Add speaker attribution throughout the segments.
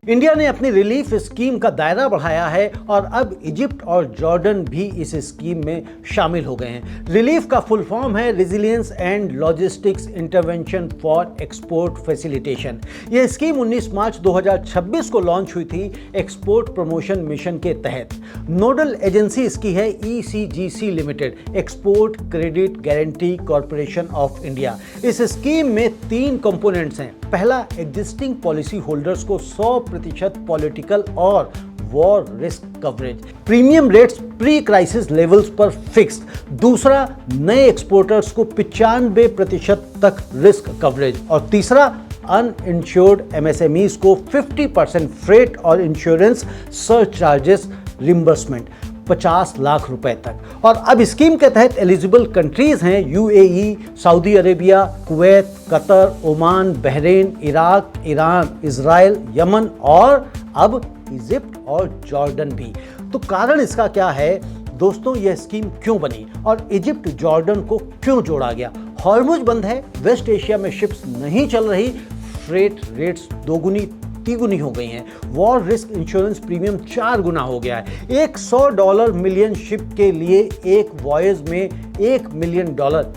Speaker 1: India ने अपनी relief scheme का दायरा बढ़ाया है और अब इजिप्ट और जॉर्डन भी इस स्कीम में शामिल हो गए हैं। रिलीफ का फुल फॉर्म है resilience and logistics intervention for export facilitation. यह स्कीम 19 मार्च 2026 को लॉन्च हुई थी एक्सपोर्ट प्रमोशन मिशन के तहत। नोडल एजेंसी इसकी है ECGC limited, export credit guarantee corporation of India. इस स्कीम में 3 कंपोनेंट्स हैं। पहला, एग्जिस्टिंग पॉलिसी होल्डर्स को 100% पॉलिटिकल और war risk coverage, premium rates pre crisis levels पर फिक्स्ड। दूसरा, नए एक्सपोर्टर्स को 95% तक रिस्क कवरेज। और तीसरा, अनइंश्योर्ड MSMEs को 50% फ्रेट और इंश्योरेंस सरचार्जेस रिम्बर्समेंट 50 लाख रुपए तक। और अब स्कीम के तहत एलिजिबल कंट्रीज हैं UAE, Saudi Arabia, Kuwait, Qatar, Oman, Bahrain, Iraq, Iran, Israel, Yemen और अब इजिप्ट और जॉर्डन भी। तो कारण इसका क्या है दोस्तों, यह स्कीम क्यों बनी और इजिप्ट जॉर्डन को क्यों जोड़ा गया? हॉर्मुज बंद है, वेस्ट एशिया में शिप्स नहीं चल रही, फ्रेट रेट्स दोगुनी तिगुनी हो गई हैं, वॉर रिस्क इंश्योरेंस प्रीमियम 4 गुना हो गया है। एक $100 मिलियन शिप के लिए एक वॉयज में $1 million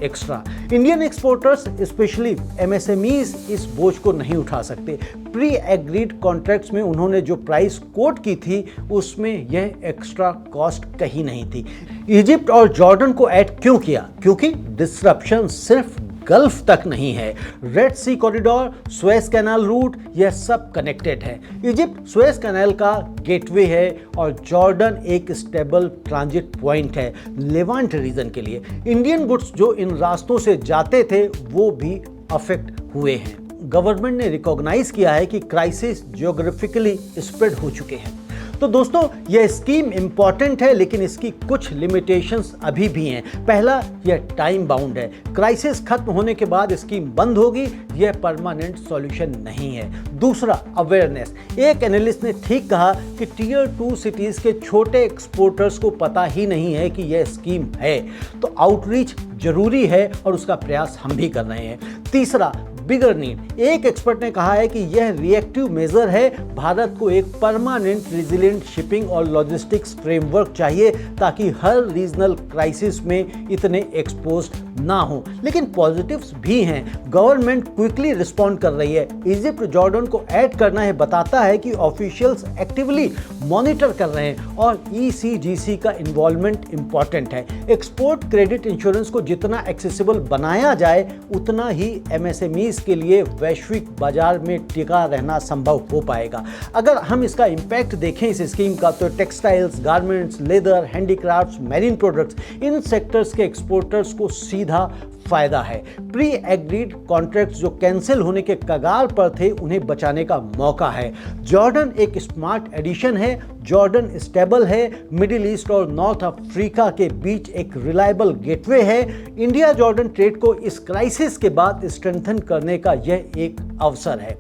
Speaker 1: extra. Indian exporters specially MSMEs इस बोझ को नहीं उठा सकते। प्री एग्रीड कॉन्ट्रैक्ट्स में उन्होंने जो प्राइस कोट की थी उसमें यह एक्स्ट्रा कॉस्ट कहीं नहीं थी। इजिप्ट और जॉर्डन को ऐड क्यों किया? क्योंकि डिस्रप्शन सिर्फ गल्फ तक नहीं है, रेड सी कॉरिडोर, सुएज कैनाल रूट, यह सब कनेक्टेड है। इजिप्ट सुएज कैनाल का गेटवे है और जॉर्डन एक स्टेबल ट्रांजिट पॉइंट है लेवांट रीजन के लिए। इंडियन गुड्स जो इन रास्तों से जाते थे वो भी अफेक्ट हुए हैं। गवर्नमेंट ने रिकॉग्नाइज किया है कि क्राइसिस ज्योग्राफिकली स्प्रेड हो चुके हैं। तो दोस्तों, यह स्कीम इंपॉर्टेंट है लेकिन इसकी कुछ लिमिटेशंस अभी भी हैं। पहला, यह टाइम बाउंड है। क्राइसिस खत्म होने के बाद स्कीम बंद होगी, यह परमानेंट सॉल्यूशन नहीं है। दूसरा, अवेयरनेस। एक एनालिस्ट ने ठीक कहा कि Tier 2 सिटीज के छोटे एक्सपोर्टर्स को पता ही नहीं है कि यह स्कीम है। तो आउटरीच जरूरी है और उसका प्रयास हम भी कर रहे हैं। तीसरा, बिगर नीड। एक एक्सपर्ट ने कहा है कि यह रिएक्टिव मेजर है। भारत को एक परमानेंट रेजिलिएंट शिपिंग और लॉजिस्टिक्स फ्रेमवर्क चाहिए ताकि हर रीजनल क्राइसिस में इतने एक्सपोज्ड ना हो। लेकिन पॉजिटिव्स भी हैं। गवर्नमेंट क्विकली रिस्पॉन्ड कर रही है। इजिप्ट जॉर्डन को ऐड करना है बताता है कि ऑफिशियल्स एक्टिवली मॉनिटर कर रहे हैं और ECGC का इन्वॉल्वमेंट इंपॉर्टेंट है। एक्सपोर्ट क्रेडिट इंश्योरेंस को जितना एक्सेसिबल बनाया जाए उतना ही MSMEs के लिए वैश्विक बाजार में टिका रहना संभव हो पाएगा। अगर हम इसका इंपैक्ट देखें इस स्कीम का, तो textiles, garments, leather, handicrafts, marine products, इन सेक्टर्स के एक्सपोर्टर्स को सीधा फायदा है। प्री एग्रीड कॉन्ट्रैक्ट्स जो कैंसिल होने के कगार पर थे उन्हें बचाने का मौका है। जॉर्डन एक स्मार्ट एडिशन है। जॉर्डन स्टेबल है, मिडिल ईस्ट और नॉर्थ अफ्रीका के बीच एक रिलायबल गेटवे है। इंडिया जॉर्डन ट्रेड को इस क्राइसिस के बाद स्ट्रेंथन करने का यह एक अवसर है।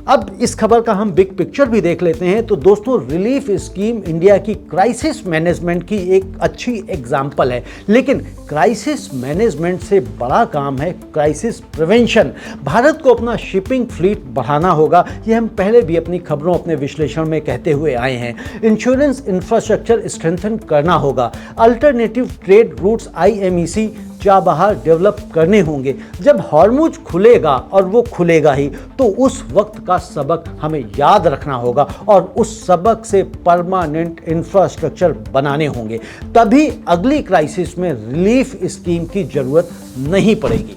Speaker 1: अब इस खबर का हम बिग पिक्चर भी देख लेते हैं। तो दोस्तों, रिलीफ स्कीम इंडिया की क्राइसिस मैनेजमेंट की एक अच्छी एग्जाम्पल है, लेकिन क्राइसिस मैनेजमेंट से बड़ा काम है क्राइसिस प्रिवेंशन। भारत को अपना शिपिंग फ्लीट बढ़ाना होगा, यह हम पहले भी अपनी खबरों, अपने विश्लेषण में कहते हुए आए हैं। इंश्योरेंस इंफ्रास्ट्रक्चर स्ट्रेंथन करना होगा। अल्टरनेटिव ट्रेड रूट्स IMEC बाहर डेवलप करने होंगे। जब हॉर्मुज खुलेगा, और वो खुलेगा ही, तो उस वक्त का सबक हमें याद रखना होगा और उस सबक से परमानेंट इंफ्रास्ट्रक्चर बनाने होंगे। तभी अगली क्राइसिस में रिलीफ स्कीम की जरूरत नहीं पड़ेगी।